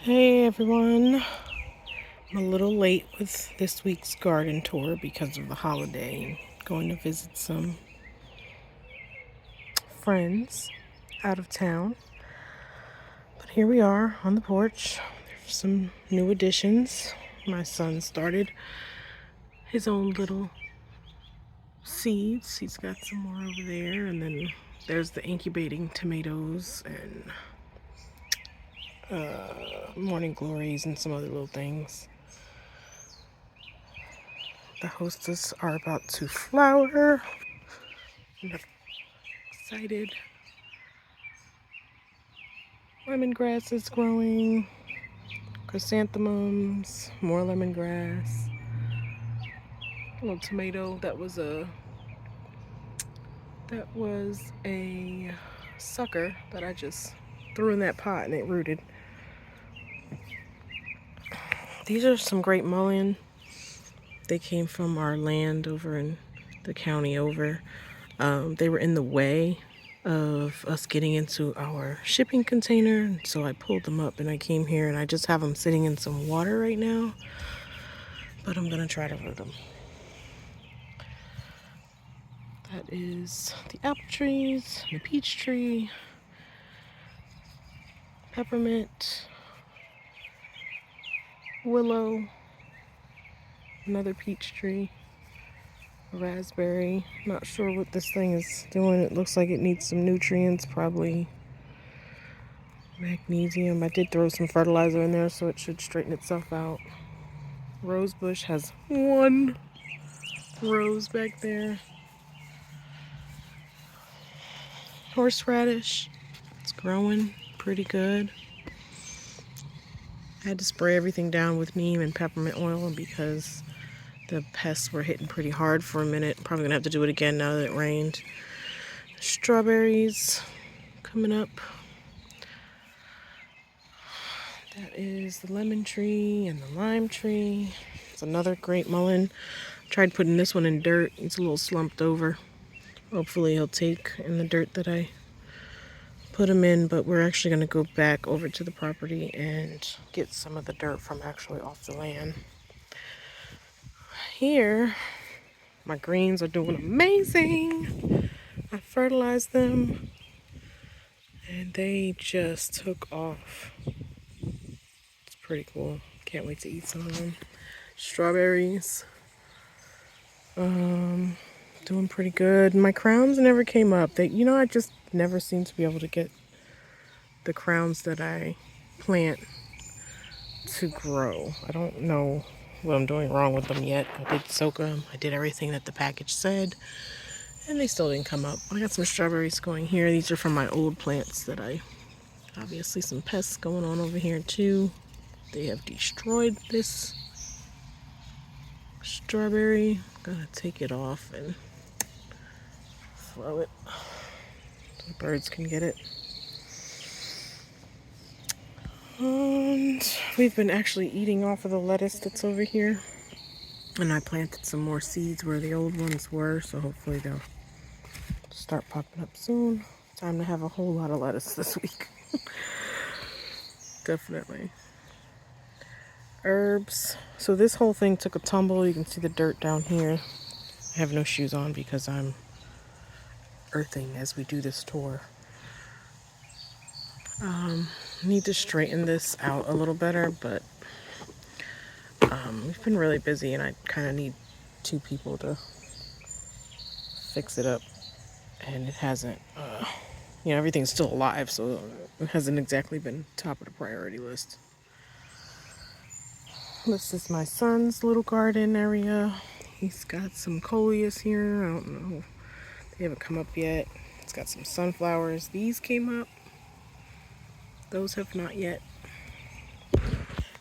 Hey everyone, I'm a little late with this week's garden tour because of the holiday and going to visit some friends out of town. But here we are on the porch. There's some new additions. My son started his own little seeds. He's got some more over there, and then there's the incubating tomatoes and morning glories and some other little things. The hostas are about to flower. I'm excited. Lemongrass is growing. Chrysanthemums, more lemongrass. A little tomato that was a sucker that I just threw in that pot and it rooted. These are some great mullein. They came from our land over in the county over. They were in the way of us getting into our shipping container, so I pulled them up and I came here and I just have them sitting in some water right now, but I'm gonna try to root them. That is the apple trees, the peach tree, peppermint, willow, another peach tree, a raspberry. Not sure what this thing is doing. It looks like it needs some nutrients, probably magnesium. I did throw some fertilizer in there, so it should straighten itself out. Rose bush has one rose back there. Horseradish, it's growing pretty good. I had to spray everything down with neem and peppermint oil because the pests were hitting pretty hard for a minute. Probably gonna have to do it again now that it rained. Strawberries coming up. That is the lemon tree and the lime tree. It's another great mullein. Tried putting this one in dirt. It's a little slumped over. Hopefully he'll take in the dirt that I put him in, but we're actually going to go back over to the property and get some of the dirt from actually off the land. Here, my greens are doing amazing. I fertilized them and they just took off. It's pretty cool. Can't wait to eat some of them. Strawberries, doing pretty good. My crowns never came up. I just never seem to be able to get the crowns that I plant to grow. I don't know what I'm doing wrong with them yet. I did soak them. I did everything that the package said, and they still didn't come up. I got some strawberries going here. These are from my old plants that obviously some pests going on over here too. They have destroyed this strawberry. I'm gonna take it off and throw it so the birds can get it. And we've been actually eating off of the lettuce that's over here. And I planted some more seeds where the old ones were, so hopefully they'll start popping up soon. Time to have a whole lot of lettuce this week. Definitely. Herbs. So this whole thing took a tumble. You can see the dirt down here. I have no shoes on because I'm earthing as we do this tour. Need to straighten this out a little better, but we've been really busy and I kind of need two people to fix it up. And it hasn't, everything's still alive, so it hasn't exactly been top of the priority list. This is my son's little garden area. He's got some coleus here. I don't know. They haven't come up yet. It's got some sunflowers. These came up. Those have not yet.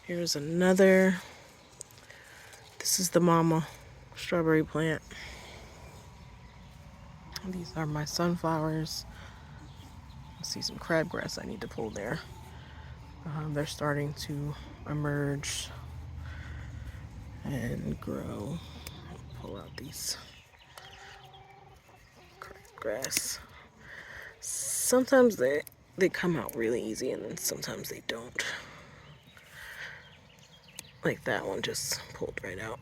Here's another. This is the mama strawberry plant. These are my sunflowers. I see some crabgrass I need to pull there. They're starting to emerge and grow. I'll pull out these crabgrass. Sometimes they come out really easy and then sometimes they don't. Like that one just pulled right out.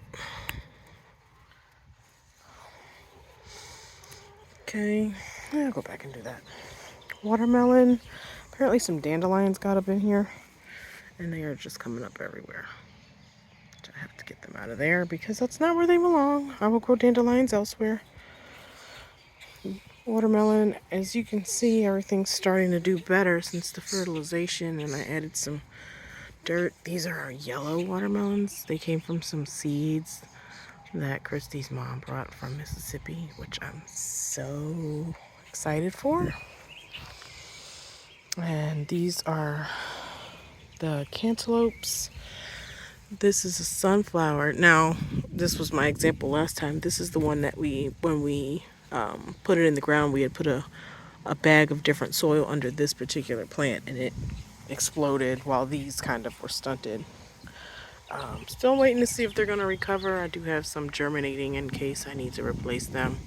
Okay, I'll go back and do that. Watermelon. Apparently some dandelions got up in here, and they are just coming up everywhere. I have to get them out of there because that's not where they belong. I will grow dandelions elsewhere. Watermelon, as you can see, everything's starting to do better since the fertilization, and I added some dirt. These are our yellow watermelons. They came from some seeds that Christy's mom brought from Mississippi, which I'm so excited for. And these are the cantaloupes. This is a sunflower. Now, this was my example last time. This is the one that when we put it in the ground, we had put a bag of different soil under this particular plant, and it exploded while these kind of were stunted. Still waiting to see if they're going to recover. I do have some germinating in case I need to replace them.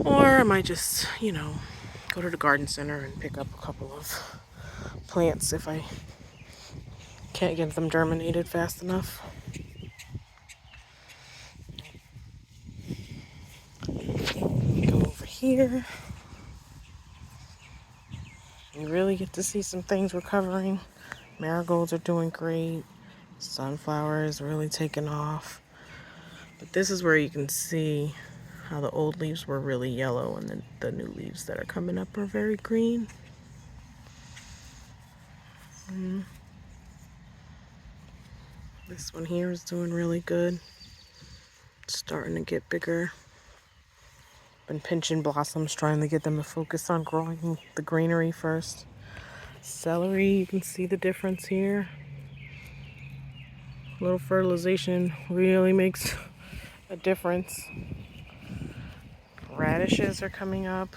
Or I might just, go to the garden center and pick up a couple of plants if I can't get them germinated fast enough. Go over here. You really get to see some things recovering. Marigolds are doing great. Sunflower is really taking off. But this is where you can see how the old leaves were really yellow and then the new leaves that are coming up are very green. This one here is doing really good. It's starting to get bigger. Been pinching blossoms, trying to get them to focus on growing the greenery first. Celery, you can see the difference here. A little fertilization really makes a difference. Radishes are coming up.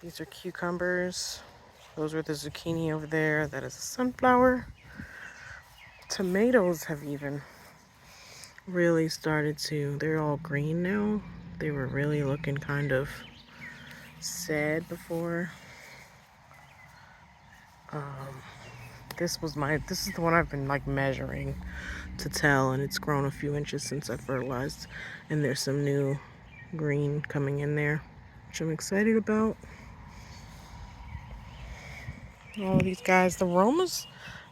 These are cucumbers. Those are the zucchini over there. That is a sunflower. Tomatoes have even really started to, they're all green now. They were really looking kind of sad before. This is the one I've been measuring to tell, and it's grown a few inches since I fertilized, and there's some new green coming in there, which I'm excited about. All these guys, the Romas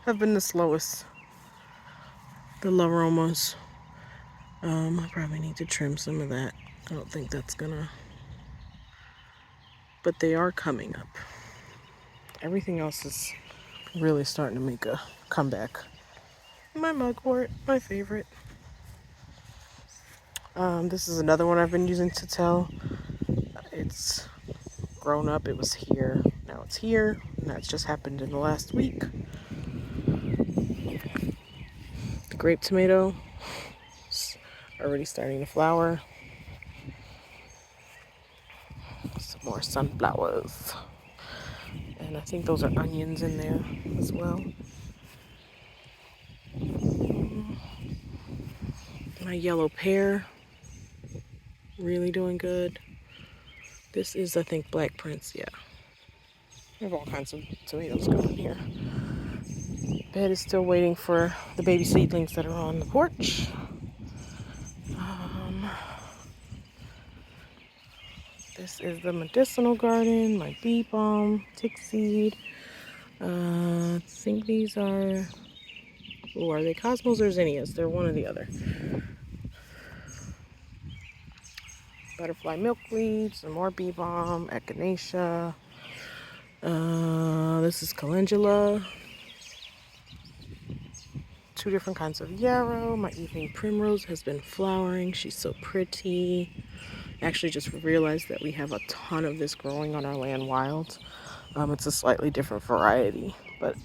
have been the slowest. The La Romas. I probably need to trim some of that. I don't think that's gonna, but they are coming up. Everything else is really starting to make a comeback. My mugwort, my favorite. This is another one I've been using to tell. It's grown up. It was here. Now it's here. And that's just happened in the last week. The grape tomato is already starting to flower. Some more sunflowers. And I think those are onions in there as well. My yellow pear, really doing good. This is, I think, Black Prince, yeah. We have all kinds of tomatoes going here. Bed is still waiting for the baby seedlings that are on the porch. This is the medicinal garden, my bee balm, tick seed. I think these are, are they cosmos or zinnias? They're one or the other. Butterfly milkweed, some more bee balm, echinacea. This is calendula. 2 different kinds of yarrow. My evening primrose has been flowering. She's so pretty. Actually just realized that we have a ton of this growing on our land wild. It's a slightly different variety, but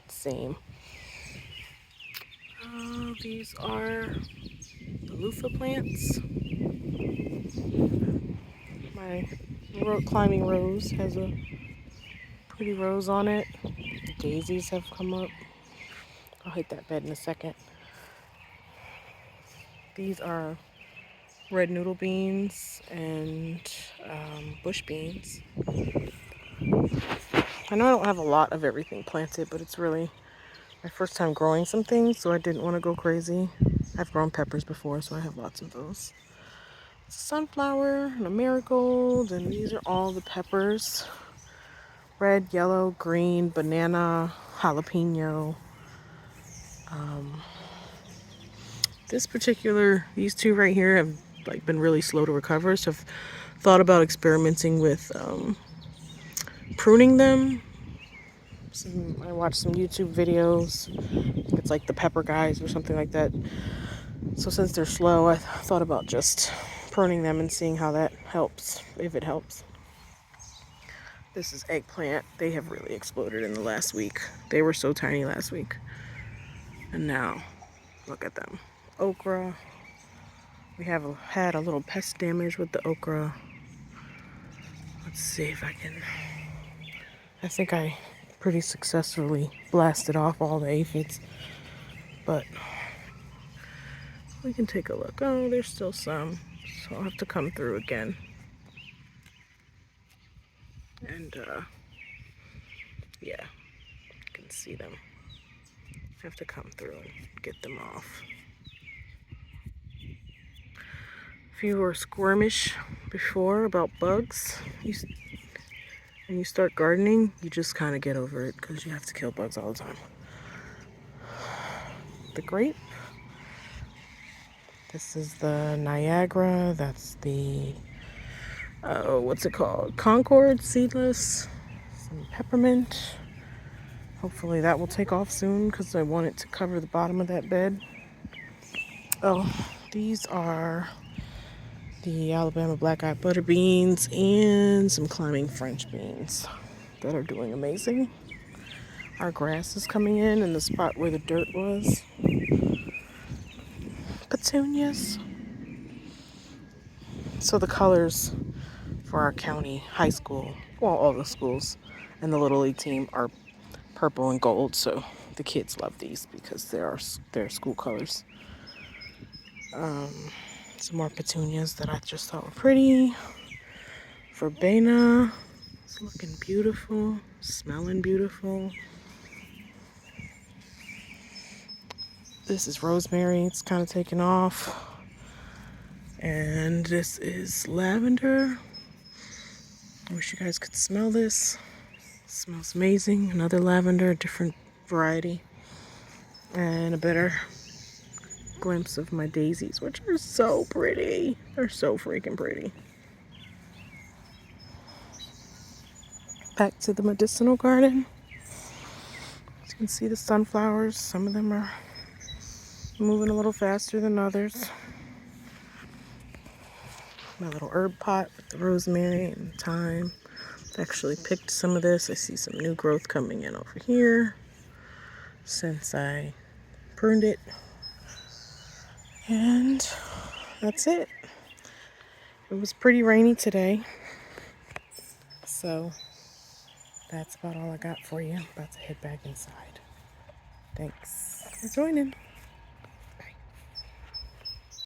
same. These are the loofah plants. My climbing rose has a pretty rose on it. Daisies have come up. I'll hit that bed in a second. These are red noodle beans and bush beans. I know I don't have a lot of everything planted, but it's really my first time growing some things, so I didn't want to go crazy. I've grown peppers before, so I have lots of those. It's a sunflower and a marigold, and these are all the peppers. Red, yellow, green, banana, jalapeno. These two right here have like been really slow to recover, so I've thought about experimenting with pruning them. I watched some YouTube videos. It's like the pepper guys or something like that. So since they're slow, I thought about just pruning them and seeing how that helps, if it helps. This is eggplant. They have really exploded in the last week. They were so tiny last week. And now, look at them. Okra. We have had a little pest damage with the okra. Let's see if I can... I think I pretty successfully blasted off all the aphids. But we can take a look. Oh, there's still some. So I'll have to come through again. And, yeah, you can see them. I have to come through and get them off. If you were squirmish before about bugs, and you start gardening, you just kind of get over it because you have to kill bugs all the time. The grape. This is the Niagara. That's the, what's it called? Concord seedless. Some peppermint. Hopefully that will take off soon because I want it to cover the bottom of that bed. Oh, these are the Alabama black-eyed butter beans and some climbing French beans that are doing amazing. Our grass is coming in the spot where the dirt was. Petunias. So the colors for our county high school, well, all the schools and the Little League team are purple and gold. So the kids love these because they're school colors. Some more petunias that I just thought were pretty. Verbena. It's looking beautiful, smelling beautiful. This is rosemary. It's kind of taken off. And this is lavender. I wish you guys could smell this. It smells amazing. Another lavender, a different variety. And a better glimpse of my daisies, which are so pretty. They're so freaking pretty. Back to the medicinal garden. As you can see the sunflowers. Some of them are moving a little faster than others. My little herb pot with the rosemary and thyme. I've actually picked some of this. I see some new growth coming in over here since I pruned it. And that's it. It was pretty rainy today. So that's about all I got for you. I'm about to head back inside. Thanks for joining.